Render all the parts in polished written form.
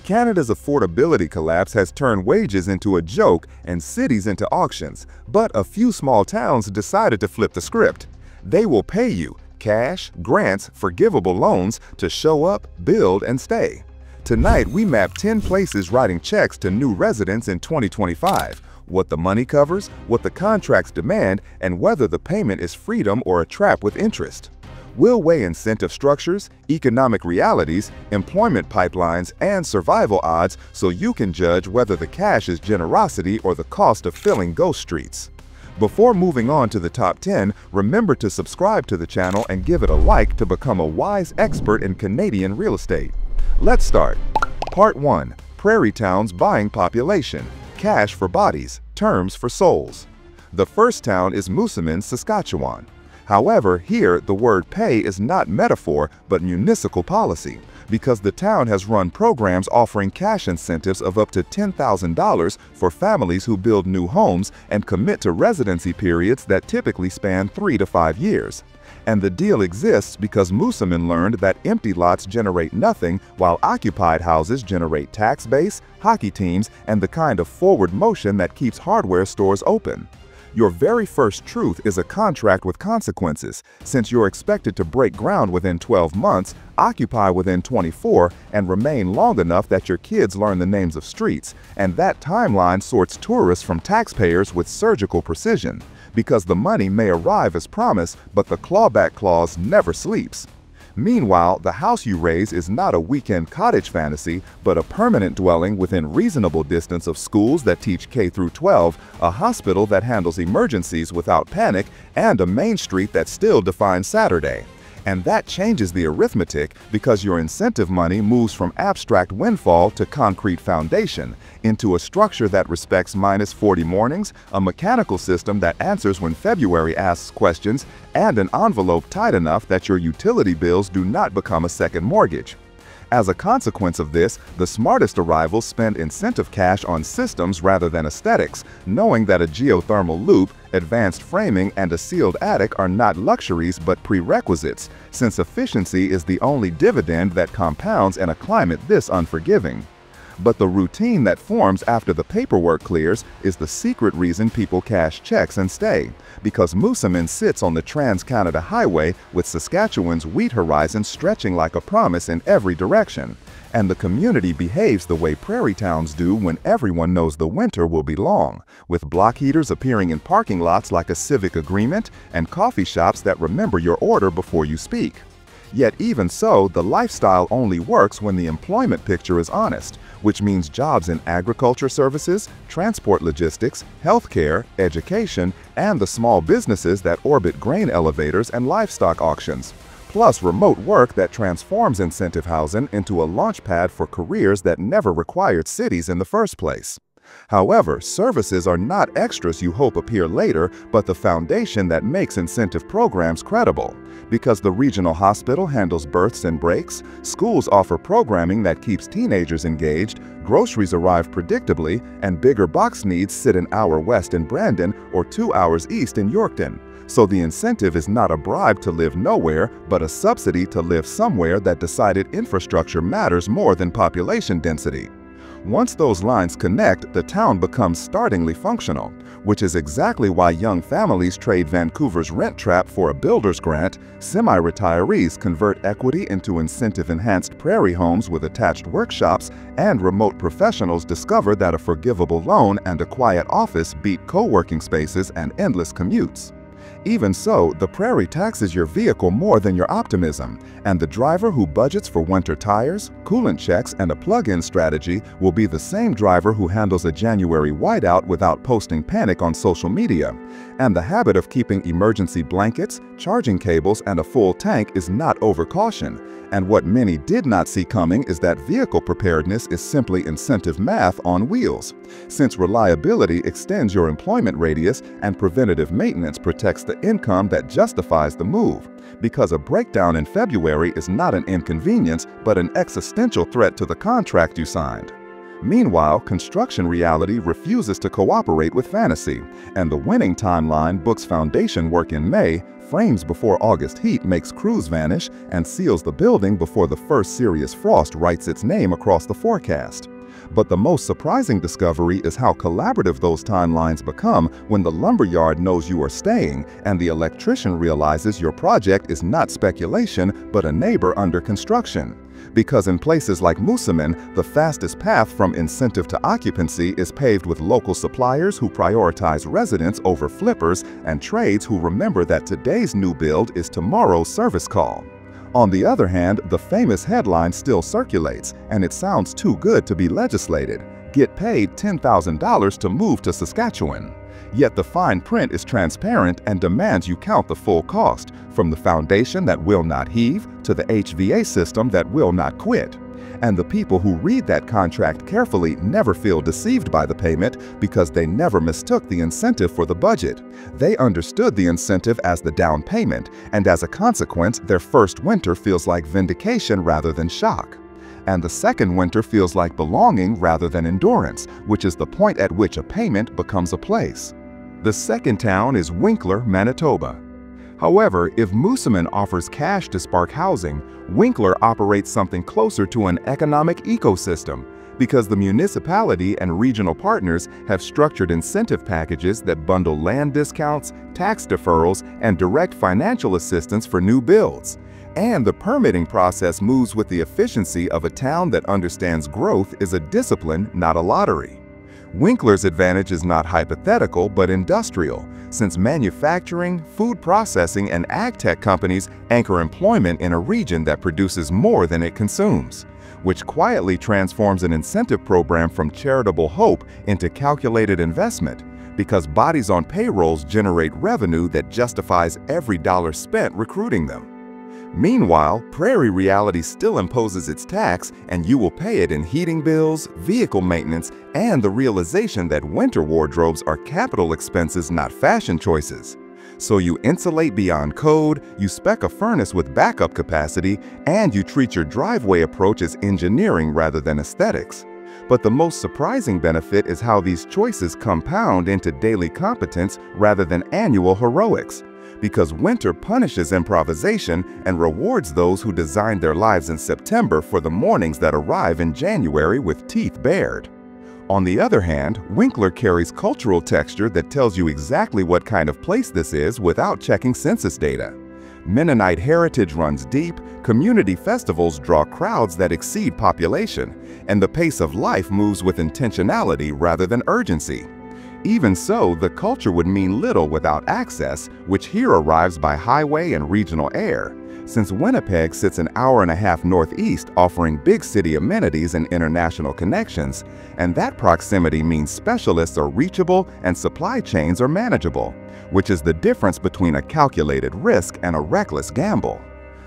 Canada's affordability collapse has turned wages into a joke and cities into auctions, but a few small towns decided to flip the script. They will pay you cash, grants, forgivable loans to show up, build, and stay. Tonight, we map 10 places writing checks to new residents in 2025, what the money covers, what the contracts demand, and whether the payment is freedom or a trap with interest. We'll weigh incentive structures, economic realities, employment pipelines, and survival odds so you can judge whether the cash is generosity or the cost of filling ghost streets. Before moving on to the top 10, remember to subscribe to the channel and give it a like to become a wise expert in Canadian real estate. Let's start. Part 1. Prairie Towns Buying Population. Cash for bodies, terms for souls. The first town is Moosomin, Saskatchewan. However, here the word pay is not metaphor but municipal policy, because the town has run programs offering cash incentives of up to $10,000 for families who build new homes and commit to residency periods that typically span 3 to 5 years. And the deal exists because Moosomin learned that empty lots generate nothing while occupied houses generate tax base, hockey teams, and the kind of forward motion that keeps hardware stores open. Your very first truth is a contract with consequences, since you're expected to break ground within 12 months, occupy within 24, and remain long enough that your kids learn the names of streets, and that timeline sorts tourists from taxpayers with surgical precision, because the money may arrive as promised, but the clawback clause never sleeps. Meanwhile, the house you raise is not a weekend cottage fantasy, but a permanent dwelling within reasonable distance of schools that teach K through 12, a hospital that handles emergencies without panic, and a main street that still defines Saturday. And that changes the arithmetic because your incentive money moves from abstract windfall to concrete foundation, into a structure that respects -40 mornings, a mechanical system that answers when February asks questions, and an envelope tight enough that your utility bills do not become a second mortgage. As a consequence of this, the smartest arrivals spend incentive cash on systems rather than aesthetics, knowing that a geothermal loop, advanced framing, and a sealed attic are not luxuries but prerequisites, since efficiency is the only dividend that compounds in a climate this unforgiving. But the routine that forms after the paperwork clears is the secret reason people cash checks and stay, because Moosomin sits on the Trans-Canada Highway with Saskatchewan's wheat horizon stretching like a promise in every direction. And the community behaves the way prairie towns do when everyone knows the winter will be long, with block heaters appearing in parking lots like a civic agreement and coffee shops that remember your order before you speak. Yet even so, the lifestyle only works when the employment picture is honest, which means jobs in agriculture services, transport logistics, healthcare, education, and the small businesses that orbit grain elevators and livestock auctions, plus remote work that transforms incentive housing into a launchpad for careers that never required cities in the first place. However, services are not extras you hope appear later, but the foundation that makes incentive programs credible. Because the regional hospital handles births and breaks, schools offer programming that keeps teenagers engaged, groceries arrive predictably, and bigger box needs sit an hour west in Brandon or 2 hours east in Yorkton. So the incentive is not a bribe to live nowhere, but a subsidy to live somewhere that decided infrastructure matters more than population density. Once those lines connect, the town becomes startlingly functional, which is exactly why young families trade Vancouver's rent trap for a builder's grant, semi-retirees convert equity into incentive-enhanced prairie homes with attached workshops, and remote professionals discover that a forgivable loan and a quiet office beat co-working spaces and endless commutes. Even so, the prairie taxes your vehicle more than your optimism, and the driver who budgets for winter tires, coolant checks, and a plug-in strategy will be the same driver who handles a January whiteout without posting panic on social media. And the habit of keeping emergency blankets, charging cables, and a full tank is not overcaution. And what many did not see coming is that vehicle preparedness is simply incentive math on wheels, since reliability extends your employment radius and preventative maintenance protects the income that justifies the move, because a breakdown in February is not an inconvenience but an existential threat to the contract you signed. Meanwhile, construction reality refuses to cooperate with fantasy, and the winning timeline books foundation work in May, frames before August heat makes crews vanish, and seals the building before the first serious frost writes its name across the forecast. But the most surprising discovery is how collaborative those timelines become when the lumberyard knows you are staying and the electrician realizes your project is not speculation but a neighbor under construction. Because in places like Moosomin, the fastest path from incentive to occupancy is paved with local suppliers who prioritize residents over flippers and trades who remember that today's new build is tomorrow's service call. On the other hand, the famous headline still circulates, and it sounds too good to be legislated. Get paid $10,000 to move to Saskatchewan. Yet the fine print is transparent and demands you count the full cost, from the foundation that will not heave to the HVA system that will not quit. And the people who read that contract carefully never feel deceived by the payment because they never mistook the incentive for the budget. They understood the incentive as the down payment, and as a consequence, their first winter feels like vindication rather than shock. And the second winter feels like belonging rather than endurance, which is the point at which a payment becomes a place. The second town is Winkler, Manitoba. However, if Moosomin offers cash to spark housing, Winkler operates something closer to an economic ecosystem because the municipality and regional partners have structured incentive packages that bundle land discounts, tax deferrals, and direct financial assistance for new builds. And the permitting process moves with the efficiency of a town that understands growth is a discipline, not a lottery. Winkler's advantage is not hypothetical but industrial, since manufacturing, food processing, and ag tech companies anchor employment in a region that produces more than it consumes, which quietly transforms an incentive program from charitable hope into calculated investment, because bodies on payrolls generate revenue that justifies every dollar spent recruiting them. Meanwhile, prairie reality still imposes its tax, and you will pay it in heating bills, vehicle maintenance, and the realization that winter wardrobes are capital expenses, not fashion choices. So you insulate beyond code, you spec a furnace with backup capacity, and you treat your driveway approach as engineering rather than aesthetics. But the most surprising benefit is how these choices compound into daily competence rather than annual heroics. Because winter punishes improvisation and rewards those who designed their lives in September for the mornings that arrive in January with teeth bared. On the other hand, Winkler carries cultural texture that tells you exactly what kind of place this is without checking census data. Mennonite heritage runs deep, community festivals draw crowds that exceed population, and the pace of life moves with intentionality rather than urgency. Even so, the culture would mean little without access, which here arrives by highway and regional air, since Winnipeg sits an hour-and-a-half northeast offering big city amenities and international connections, and that proximity means specialists are reachable and supply chains are manageable, which is the difference between a calculated risk and a reckless gamble.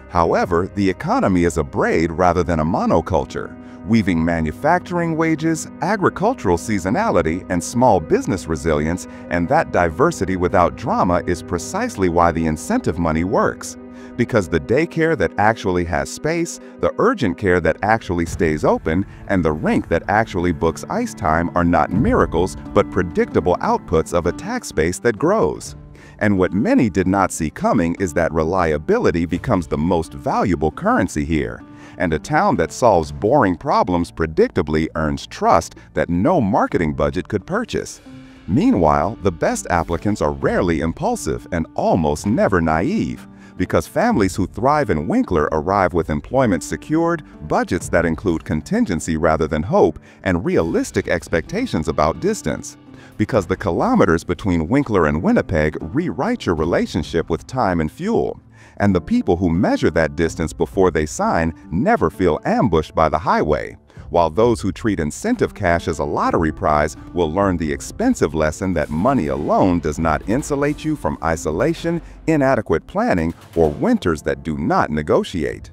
However, the economy is a braid rather than a monoculture, weaving manufacturing wages, agricultural seasonality, and small business resilience, and that diversity without drama is precisely why the incentive money works. Because the daycare that actually has space, the urgent care that actually stays open, and the rink that actually books ice time are not miracles but predictable outputs of a tax base that grows. And what many did not see coming is that reliability becomes the most valuable currency here. And a town that solves boring problems predictably earns trust that no marketing budget could purchase. Meanwhile, the best applicants are rarely impulsive and almost never naive, because families who thrive in Winkler arrive with employment secured, budgets that include contingency rather than hope, and realistic expectations about distance. Because the kilometers between Winkler and Winnipeg rewrite your relationship with time and fuel. And the people who measure that distance before they sign never feel ambushed by the highway, while those who treat incentive cash as a lottery prize will learn the expensive lesson that money alone does not insulate you from isolation, inadequate planning, or winters that do not negotiate.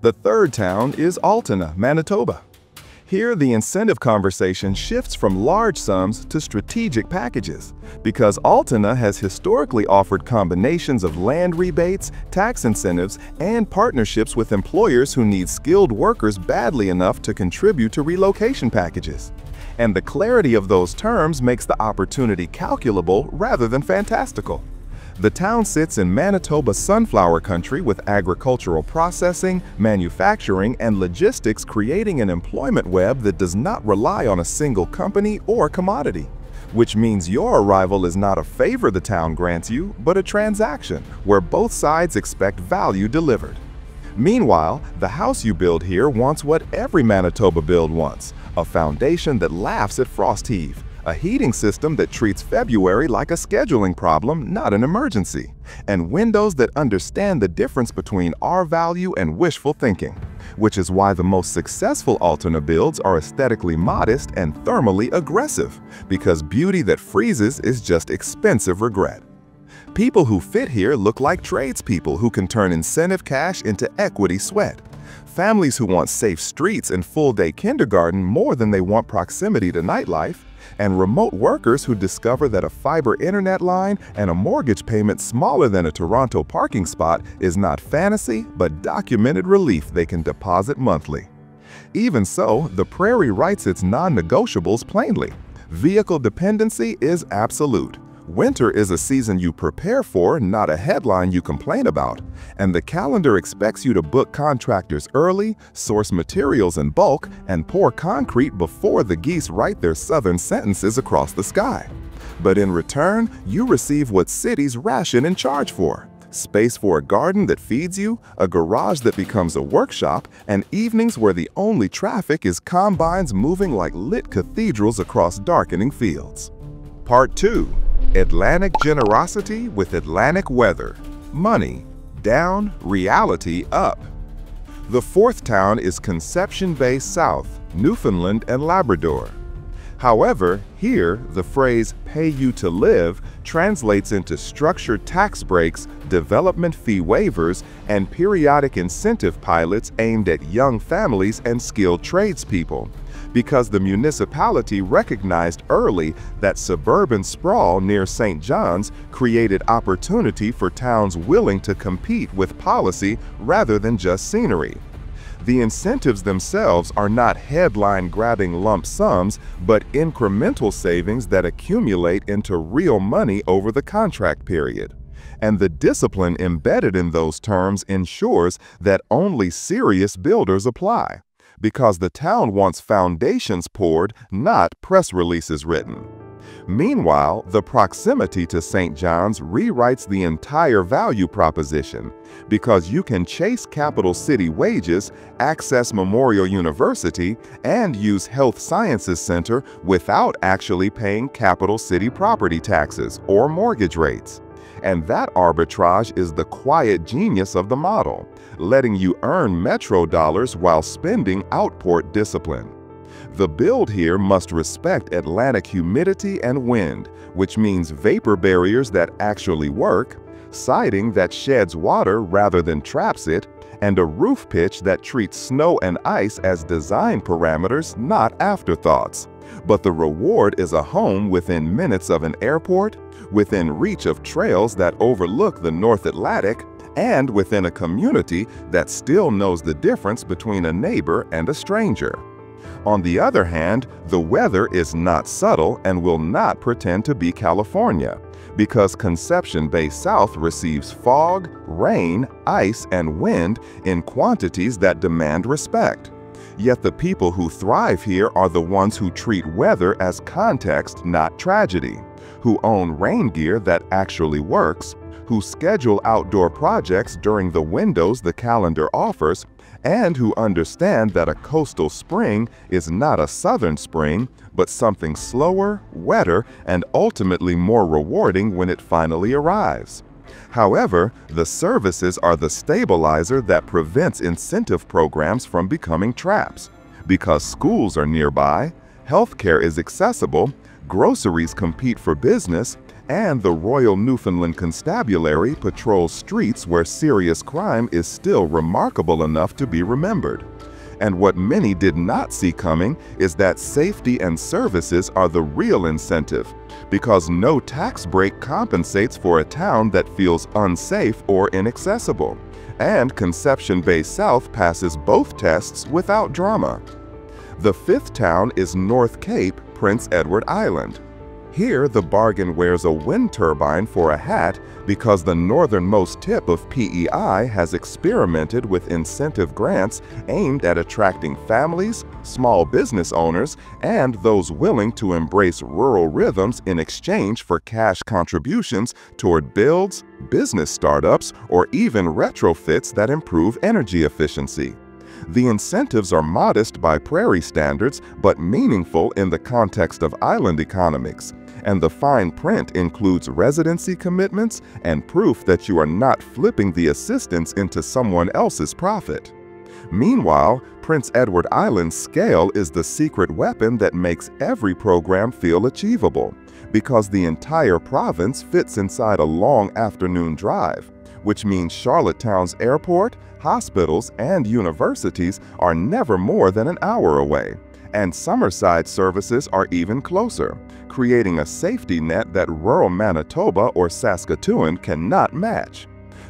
The third town is Altona, Manitoba. Here, the incentive conversation shifts from large sums to strategic packages, because Altona has historically offered combinations of land rebates, tax incentives, and partnerships with employers who need skilled workers badly enough to contribute to relocation packages. And the clarity of those terms makes the opportunity calculable rather than fantastical. The town sits in Manitoba sunflower country with agricultural processing, manufacturing, and logistics, creating an employment web that does not rely on a single company or commodity. Which means your arrival is not a favor the town grants you, but a transaction where both sides expect value delivered. Meanwhile, the house you build here wants what every Manitoba build wants: a foundation that laughs at frost heave, a heating system that treats February like a scheduling problem, not an emergency, and windows that understand the difference between our value and wishful thinking, which is why the most successful Altona builds are aesthetically modest and thermally aggressive, because beauty that freezes is just expensive regret. People who fit here look like tradespeople who can turn incentive cash into equity sweat. Families who want safe streets and full-day kindergarten more than they want proximity to nightlife, and remote workers who discover that a fiber internet line and a mortgage payment smaller than a Toronto parking spot is not fantasy, but documented relief they can deposit monthly. Even so, the Prairie writes its non-negotiables plainly. Vehicle dependency is absolute. Winter is a season you prepare for, not a headline you complain about. And the calendar expects you to book contractors early, source materials in bulk, and pour concrete before the geese write their southern sentences across the sky. But in return, you receive what cities ration and charge for: space for a garden that feeds you, a garage that becomes a workshop, and evenings where the only traffic is combines moving like lit cathedrals across darkening fields. Part 2. Atlantic generosity with Atlantic weather. Money down, reality up. The fourth town is Conception Bay South, Newfoundland and Labrador. However, here, the phrase "pay you to live" translates into structured tax breaks, development fee waivers, and periodic incentive pilots aimed at young families and skilled tradespeople, because the municipality recognized early that suburban sprawl near St. John's created opportunity for towns willing to compete with policy rather than just scenery. The incentives themselves are not headline-grabbing lump sums, but incremental savings that accumulate into real money over the contract period. And the discipline embedded in those terms ensures that only serious builders apply, because the town wants foundations poured, not press releases written. Meanwhile, the proximity to St. John's rewrites the entire value proposition, because you can chase capital city wages, access Memorial University, and use Health Sciences Center without actually paying capital city property taxes or mortgage rates. And that arbitrage is the quiet genius of the model, letting you earn metro dollars while spending outport discipline. The build here must respect Atlantic humidity and wind, which means vapor barriers that actually work, siding that sheds water rather than traps it, and a roof pitch that treats snow and ice as design parameters, not afterthoughts. But the reward is a home within minutes of an airport, within reach of trails that overlook the North Atlantic, and within a community that still knows the difference between a neighbor and a stranger. On the other hand, the weather is not subtle and will not pretend to be California, because Conception Bay South receives fog, rain, ice, and wind in quantities that demand respect. Yet the people who thrive here are the ones who treat weather as context, not tragedy, who own rain gear that actually works, who schedule outdoor projects during the windows the calendar offers, and who understand that a coastal spring is not a southern spring, but something slower, wetter, and ultimately more rewarding when it finally arrives. However, the services are the stabilizer that prevents incentive programs from becoming traps, because schools are nearby, healthcare is accessible, groceries compete for business, and the Royal Newfoundland Constabulary patrols streets where serious crime is still remarkable enough to be remembered. And what many did not see coming is that safety and services are the real incentive, because no tax break compensates for a town that feels unsafe or inaccessible. And Conception Bay South passes both tests without drama. The fifth town is North Cape, Prince Edward Island. Here, the bargain wears a wind turbine for a hat because the northernmost tip of PEI has experimented with incentive grants aimed at attracting families, small business owners, and those willing to embrace rural rhythms in exchange for cash contributions toward builds, business startups, or even retrofits that improve energy efficiency. The incentives are modest by prairie standards, but meaningful in the context of island economics. And the fine print includes residency commitments and proof that you are not flipping the assistance into someone else's profit. Meanwhile, Prince Edward Island's scale is the secret weapon that makes every program feel achievable, because the entire province fits inside a long afternoon drive, which means Charlottetown's airport, hospitals, and universities are never more than an hour away, and Summerside services are even closer, creating a safety net that rural Manitoba or Saskatoon cannot match.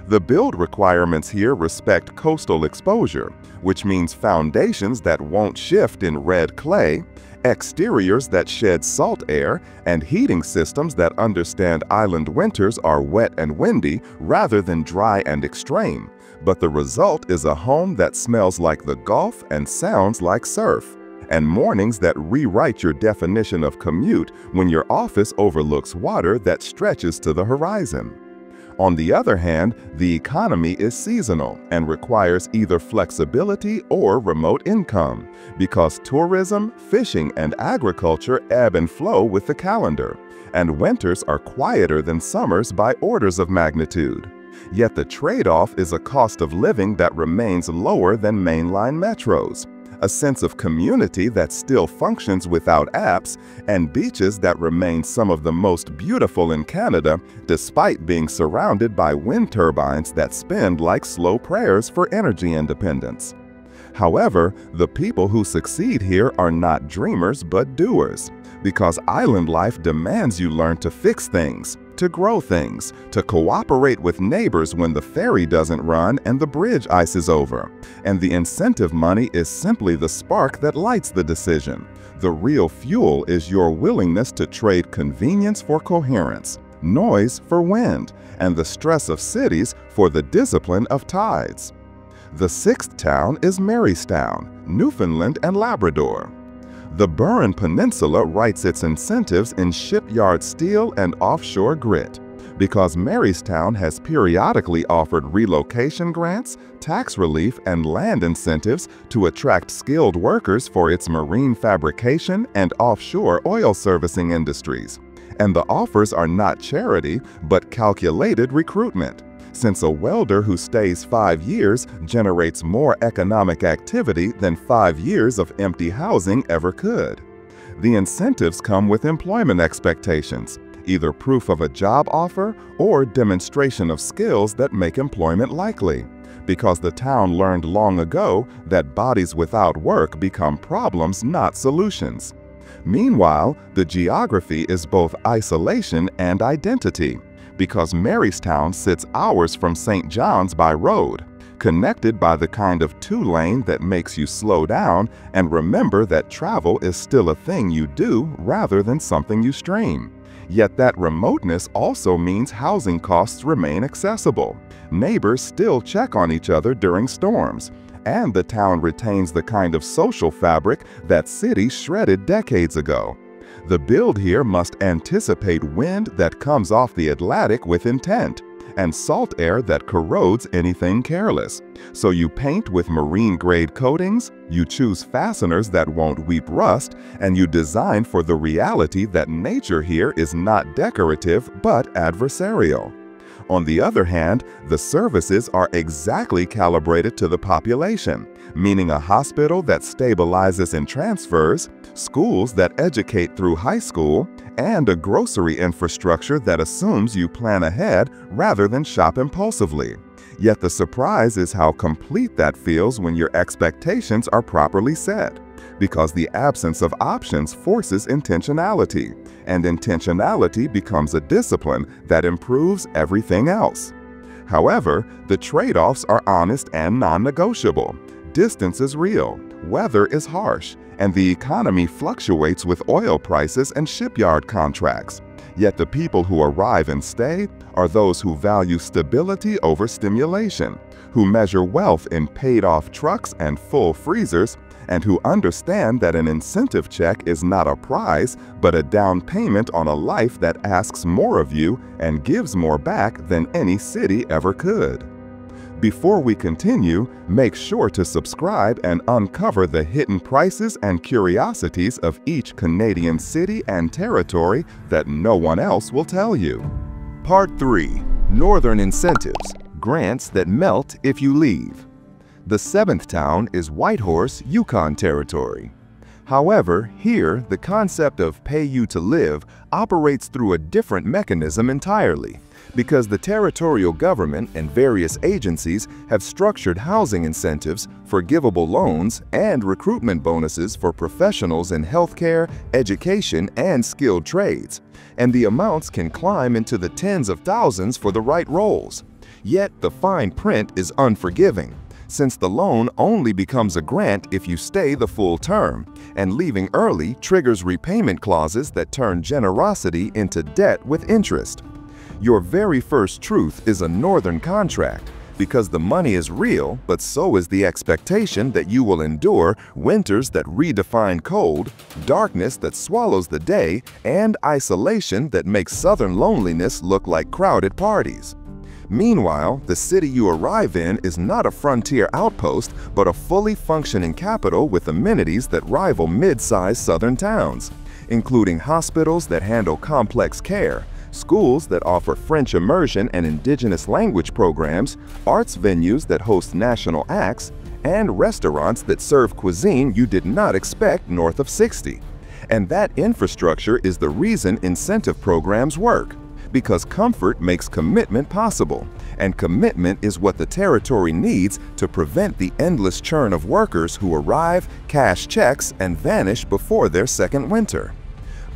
The build requirements here respect coastal exposure, which means foundations that won't shift in red clay, exteriors that shed salt air, and heating systems that understand island winters are wet and windy rather than dry and extreme. But the result is a home that smells like the Gulf and sounds like surf, and mornings that rewrite your definition of commute when your office overlooks water that stretches to the horizon. On the other hand, the economy is seasonal and requires either flexibility or remote income, because tourism, fishing, and agriculture ebb and flow with the calendar, and winters are quieter than summers by orders of magnitude. Yet the trade-off is a cost of living that remains lower than mainline metros, a sense of community that still functions without apps, and beaches that remain some of the most beautiful in Canada despite being surrounded by wind turbines that spin like slow prayers for energy independence. However, the people who succeed here are not dreamers but doers, because island life demands you learn to fix things, to grow things, to cooperate with neighbors when the ferry doesn't run and the bridge ices over. And the incentive money is simply the spark that lights the decision. The real fuel is your willingness to trade convenience for coherence, noise for wind, and the stress of cities for the discipline of tides. The sixth town is Marystown, Newfoundland and Labrador. The Burin Peninsula writes its incentives in shipyard steel and offshore grit, because Marystown has periodically offered relocation grants, tax relief, and land incentives to attract skilled workers for its marine fabrication and offshore oil servicing industries. And the offers are not charity, but calculated recruitment, since a welder who stays 5 years generates more economic activity than 5 years of empty housing ever could. The incentives come with employment expectations, either proof of a job offer or demonstration of skills that make employment likely, because the town learned long ago that bodies without work become problems, not solutions. Meanwhile, the geography is both isolation and identity, because Marystown sits hours from St. John's by road, connected by the kind of two-lane that makes you slow down and remember that travel is still a thing you do rather than something you stream. Yet that remoteness also means housing costs remain accessible. Neighbors still check on each other during storms, and the town retains the kind of social fabric that cities shredded decades ago. The build here must anticipate wind that comes off the Atlantic with intent, and salt air that corrodes anything careless. So you paint with marine-grade coatings, you choose fasteners that won't weep rust, and you design for the reality that nature here is not decorative but adversarial. On the other hand, the services are exactly calibrated to the population, meaning a hospital that stabilizes in transfers, schools that educate through high school, and a grocery infrastructure that assumes you plan ahead rather than shop impulsively. Yet the surprise is how complete that feels when your expectations are properly set, because the absence of options forces intentionality, and intentionality becomes a discipline that improves everything else. However, the trade-offs are honest and non-negotiable. Distance is real, weather is harsh, and the economy fluctuates with oil prices and shipyard contracts. Yet the people who arrive and stay are those who value stability over stimulation, who measure wealth in paid-off trucks and full freezers, and who understand that an incentive check is not a prize, but a down payment on a life that asks more of you and gives more back than any city ever could. Before we continue, make sure to subscribe and uncover the hidden prices and curiosities of each Canadian city and territory that no one else will tell you. Part 3. Northern Incentives – Grants that melt if you leave. The seventh town is Whitehorse, Yukon Territory. However, here, the concept of pay you to live operates through a different mechanism entirely, because the territorial government and various agencies have structured housing incentives, forgivable loans, and recruitment bonuses for professionals in healthcare, education, and skilled trades, and the amounts can climb into the tens of thousands for the right roles. Yet the fine print is unforgiving, since the loan only becomes a grant if you stay the full term, and leaving early triggers repayment clauses that turn generosity into debt with interest. Your very first truth is a northern contract, because the money is real, but so is the expectation that you will endure winters that redefine cold, darkness that swallows the day, and isolation that makes southern loneliness look like crowded parties. Meanwhile, the city you arrive in is not a frontier outpost, but a fully functioning capital with amenities that rival mid-sized southern towns, including hospitals that handle complex care, schools that offer French immersion and indigenous language programs, arts venues that host national acts, and restaurants that serve cuisine you did not expect north of 60. And that infrastructure is the reason incentive programs work, because comfort makes commitment possible, and commitment is what the territory needs to prevent the endless churn of workers who arrive, cash checks, and vanish before their second winter.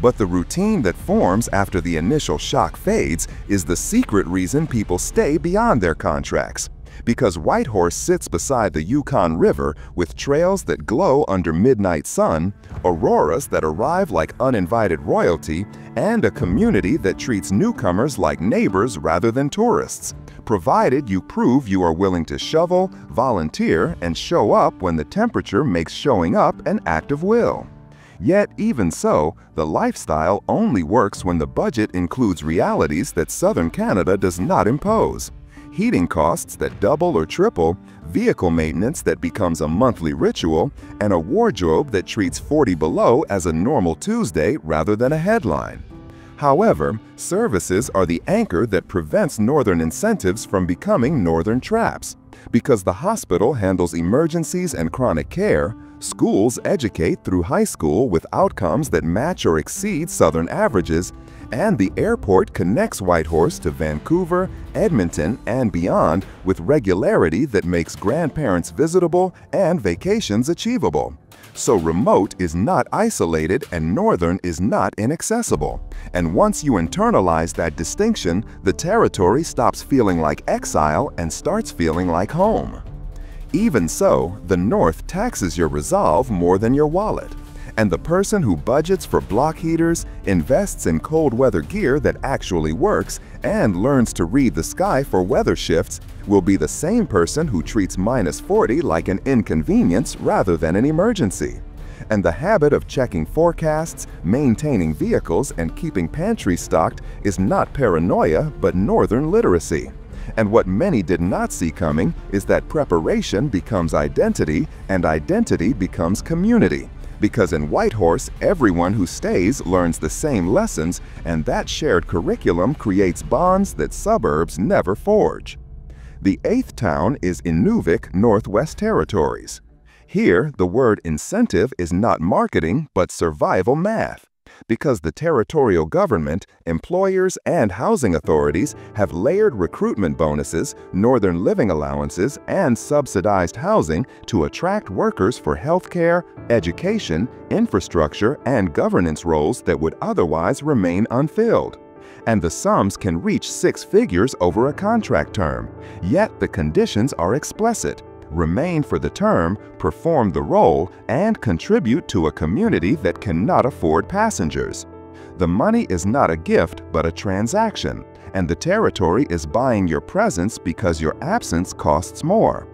But the routine that forms after the initial shock fades is the secret reason people stay beyond their contracts. Because Whitehorse sits beside the Yukon River with trails that glow under midnight sun, auroras that arrive like uninvited royalty, and a community that treats newcomers like neighbors rather than tourists, provided you prove you are willing to shovel, volunteer, and show up when the temperature makes showing up an act of will. Yet, even so, the lifestyle only works when the budget includes realities that Southern Canada does not impose. Heating costs that double or triple, vehicle maintenance that becomes a monthly ritual, and a wardrobe that treats 40 below as a normal Tuesday rather than a headline. However, services are the anchor that prevents northern incentives from becoming northern traps, because the hospital handles emergencies and chronic care, schools educate through high school with outcomes that match or exceed southern averages, and the airport connects Whitehorse to Vancouver, Edmonton, and beyond with regularity that makes grandparents visitable and vacations achievable. So remote is not isolated and northern is not inaccessible. And once you internalize that distinction, the territory stops feeling like exile and starts feeling like home. Even so, the North taxes your resolve more than your wallet. And the person who budgets for block heaters, invests in cold weather gear that actually works, and learns to read the sky for weather shifts will be the same person who treats -40 like an inconvenience rather than an emergency. And the habit of checking forecasts, maintaining vehicles, and keeping pantries stocked is not paranoia but northern literacy. And what many did not see coming is that preparation becomes identity and identity becomes community. Because in Whitehorse, everyone who stays learns the same lessons, and that shared curriculum creates bonds that suburbs never forge. The eighth town is Inuvik, Northwest Territories. Here, the word incentive is not marketing but survival math. Because the territorial government, employers, and housing authorities have layered recruitment bonuses, northern living allowances, and subsidized housing to attract workers for healthcare, education, infrastructure, and governance roles that would otherwise remain unfilled. And the sums can reach 6 figures over a contract term, yet the conditions are explicit. Remain for the term, perform the role, and contribute to a community that cannot afford passengers. The money is not a gift but a transaction, and the territory is buying your presence because your absence costs more.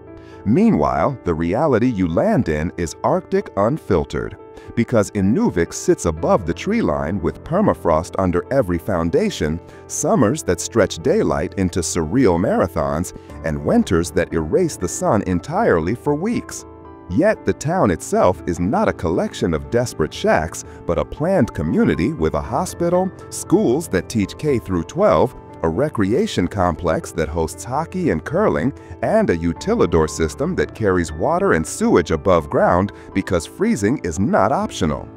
Meanwhile, the reality you land in is Arctic unfiltered. Because Inuvik sits above the tree line with permafrost under every foundation, summers that stretch daylight into surreal marathons, and winters that erase the sun entirely for weeks. Yet the town itself is not a collection of desperate shacks, but a planned community with a hospital, schools that teach K through 12, a recreation complex that hosts hockey and curling, and a utilidor system that carries water and sewage above ground because freezing is not optional.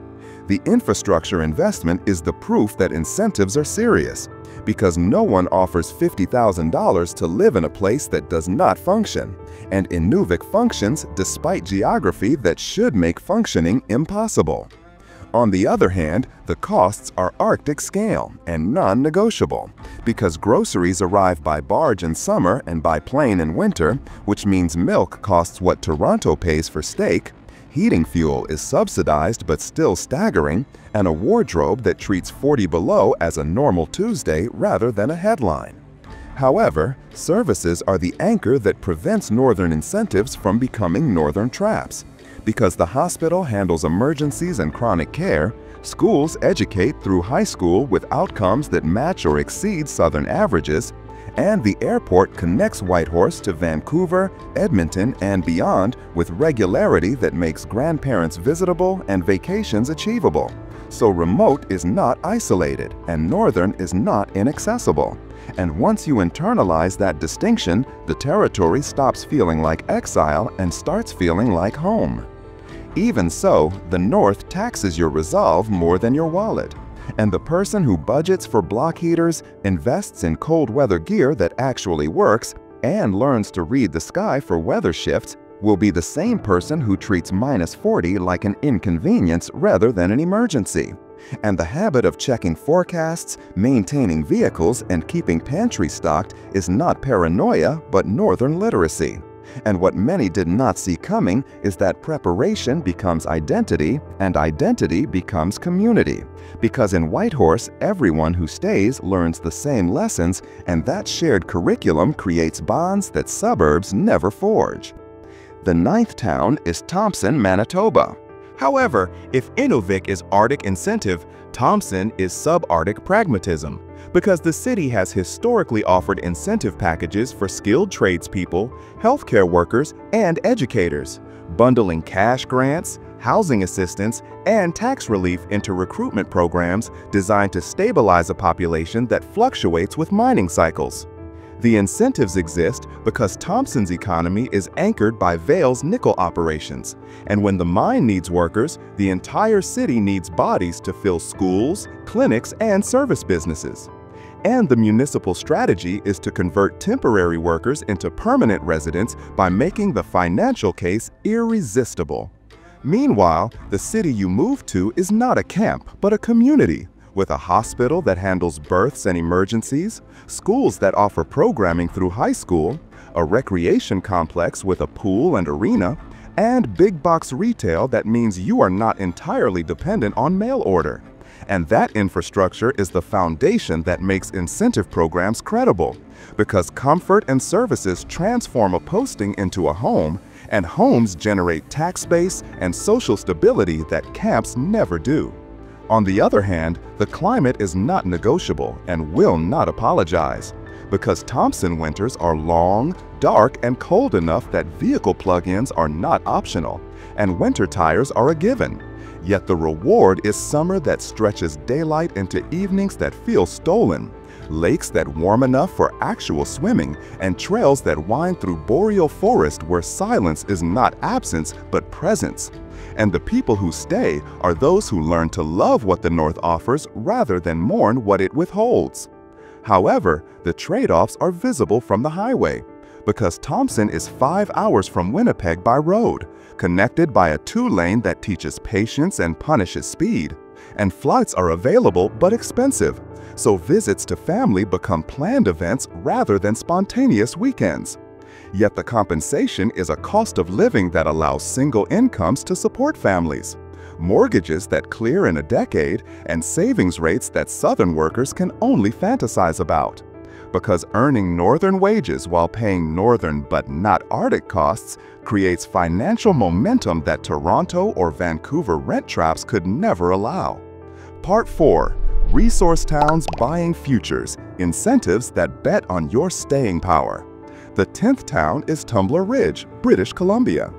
The infrastructure investment is the proof that incentives are serious, because no one offers $50,000 to live in a place that does not function, and Inuvik functions despite geography that should make functioning impossible. On the other hand, the costs are Arctic scale and non-negotiable, because groceries arrive by barge in summer and by plane in winter, which means milk costs what Toronto pays for steak, heating fuel is subsidized but still staggering, and a wardrobe that treats 40 below as a normal Tuesday rather than a headline. However, services are the anchor that prevents northern incentives from becoming northern traps. Because the hospital handles emergencies and chronic care, schools educate through high school with outcomes that match or exceed Southern averages, and the airport connects Whitehorse to Vancouver, Edmonton, and beyond with regularity that makes grandparents visitable and vacations achievable. So remote is not isolated, and northern is not inaccessible. And once you internalize that distinction, the territory stops feeling like exile and starts feeling like home. Even so, the North taxes your resolve more than your wallet. And the person who budgets for block heaters, invests in cold weather gear that actually works, and learns to read the sky for weather shifts will be the same person who treats -40 like an inconvenience rather than an emergency. And the habit of checking forecasts, maintaining vehicles, and keeping pantry stocked is not paranoia but northern literacy. And what many did not see coming is that preparation becomes identity, and identity becomes community. Because in Whitehorse, everyone who stays learns the same lessons, and that shared curriculum creates bonds that suburbs never forge. The 9th town is Thompson, Manitoba. However, if Inuvik is Arctic incentive, Thompson is subarctic pragmatism, because the city has historically offered incentive packages for skilled tradespeople, healthcare workers, and educators, bundling cash grants, housing assistance, and tax relief into recruitment programs designed to stabilize a population that fluctuates with mining cycles. The incentives exist because Thompson's economy is anchored by Vail's nickel operations, and when the mine needs workers, the entire city needs bodies to fill schools, clinics, and service businesses. And the municipal strategy is to convert temporary workers into permanent residents by making the financial case irresistible. Meanwhile, the city you move to is not a camp, but a community, with a hospital that handles births and emergencies, schools that offer programming through high school, a recreation complex with a pool and arena, and big box retail that means you are not entirely dependent on mail order. And that infrastructure is the foundation that makes incentive programs credible, because comfort and services transform a posting into a home, and homes generate tax base and social stability that camps never do. On the other hand, the climate is not negotiable and will not apologize, because Thompson winters are long, dark, and cold enough that vehicle plug-ins are not optional, and winter tires are a given. Yet the reward is summer that stretches daylight into evenings that feel stolen, lakes that warm enough for actual swimming, and trails that wind through boreal forest where silence is not absence but presence. And the people who stay are those who learn to love what the North offers rather than mourn what it withholds. However, the trade-offs are visible from the highway, because Thompson is 5 hours from Winnipeg by road, connected by a 2-lane that teaches patience and punishes speed. And flights are available but expensive, so visits to family become planned events rather than spontaneous weekends. Yet the compensation is a cost of living that allows single incomes to support families, mortgages that clear in a decade, and savings rates that Southern workers can only fantasize about. Because earning Northern wages while paying Northern but not Arctic costs creates financial momentum that Toronto or Vancouver rent traps could never allow. Part 4. Resource Towns Buying Futures, Incentives that Bet on Your Staying Power. The 10th town is Tumbler Ridge, British Columbia.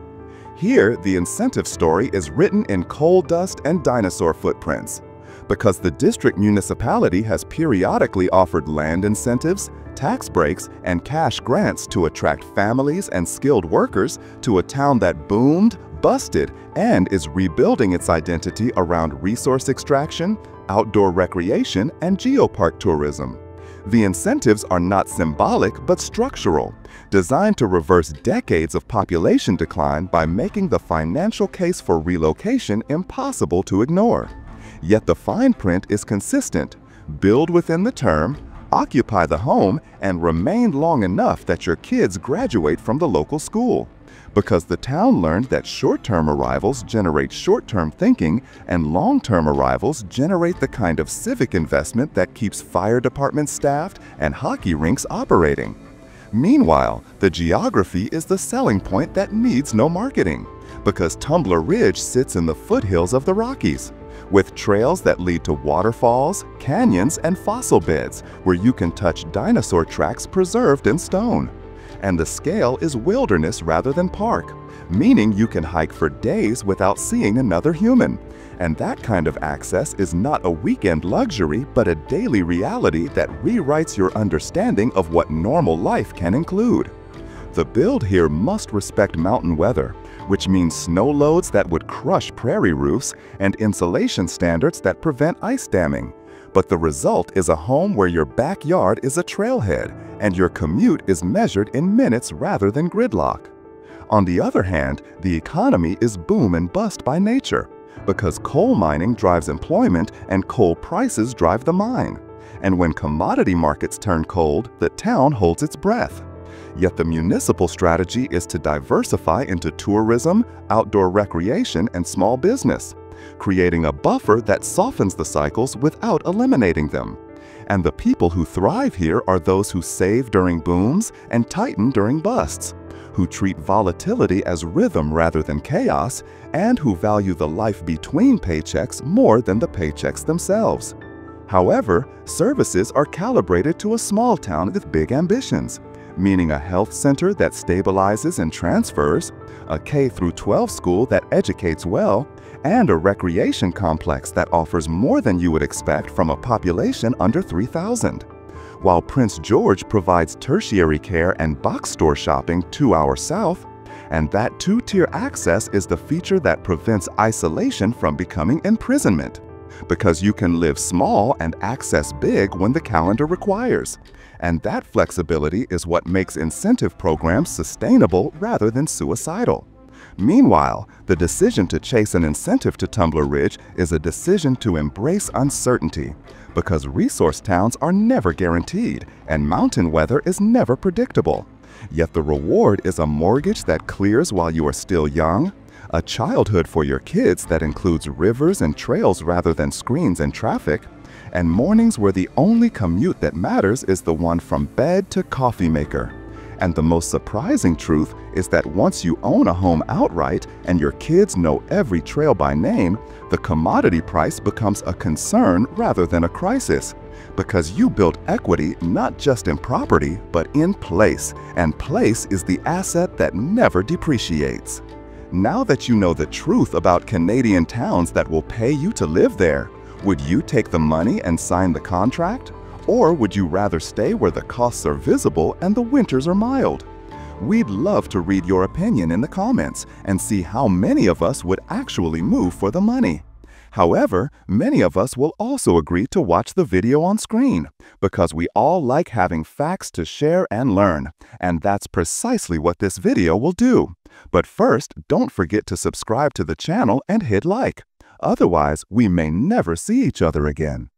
Here, the incentive story is written in coal dust and dinosaur footprints. Because the district municipality has periodically offered land incentives, tax breaks, and cash grants to attract families and skilled workers to a town that boomed, busted, and is rebuilding its identity around resource extraction, outdoor recreation, and geopark tourism. The incentives are not symbolic but structural, designed to reverse decades of population decline by making the financial case for relocation impossible to ignore. Yet the fine print is consistent: build within the term, occupy the home, and remain long enough that your kids graduate from the local school. Because the town learned that short-term arrivals generate short-term thinking and long-term arrivals generate the kind of civic investment that keeps fire departments staffed and hockey rinks operating. Meanwhile, the geography is the selling point that needs no marketing, because Tumbler Ridge sits in the foothills of the Rockies, with trails that lead to waterfalls, canyons, and fossil beds where you can touch dinosaur tracks preserved in stone. And the scale is wilderness rather than park, meaning you can hike for days without seeing another human. And that kind of access is not a weekend luxury, but a daily reality that rewrites your understanding of what normal life can include. The build here must respect mountain weather, which means snow loads that would crush prairie roofs and insulation standards that prevent ice damming. But the result is a home where your backyard is a trailhead and your commute is measured in minutes rather than gridlock. On the other hand, the economy is boom and bust by nature, because coal mining drives employment and coal prices drive the mine. And when commodity markets turn cold, the town holds its breath. Yet the municipal strategy is to diversify into tourism, outdoor recreation, and small business, creating a buffer that softens the cycles without eliminating them. And the people who thrive here are those who save during booms and tighten during busts, who treat volatility as rhythm rather than chaos, and who value the life between paychecks more than the paychecks themselves. However, services are calibrated to a small town with big ambitions, meaning a health center that stabilizes and transfers, a K-12 school that educates well, and a recreation complex that offers more than you would expect from a population under 3,000. While Prince George provides tertiary care and box store shopping 2 hours south, and that two-tier access is the feature that prevents isolation from becoming imprisonment, because you can live small and access big when the calendar requires. And that flexibility is what makes incentive programs sustainable rather than suicidal. Meanwhile, the decision to chase an incentive to Tumbler Ridge is a decision to embrace uncertainty, because resource towns are never guaranteed and mountain weather is never predictable. Yet the reward is a mortgage that clears while you are still young, a childhood for your kids that includes rivers and trails rather than screens and traffic, and mornings where the only commute that matters is the one from bed to coffee maker. And the most surprising truth is that once you own a home outright and your kids know every trail by name, the commodity price becomes a concern rather than a crisis. Because you built equity not just in property, but in place, and place is the asset that never depreciates. Now that you know the truth about Canadian towns that will pay you to live there, would you take the money and sign the contract? Or would you rather stay where the costs are visible and the winters are mild? We'd love to read your opinion in the comments and see how many of us would actually move for the money. However, many of us will also agree to watch the video on screen because we all like having facts to share and learn, and that's precisely what this video will do. But first, don't forget to subscribe to the channel and hit like. Otherwise, we may never see each other again.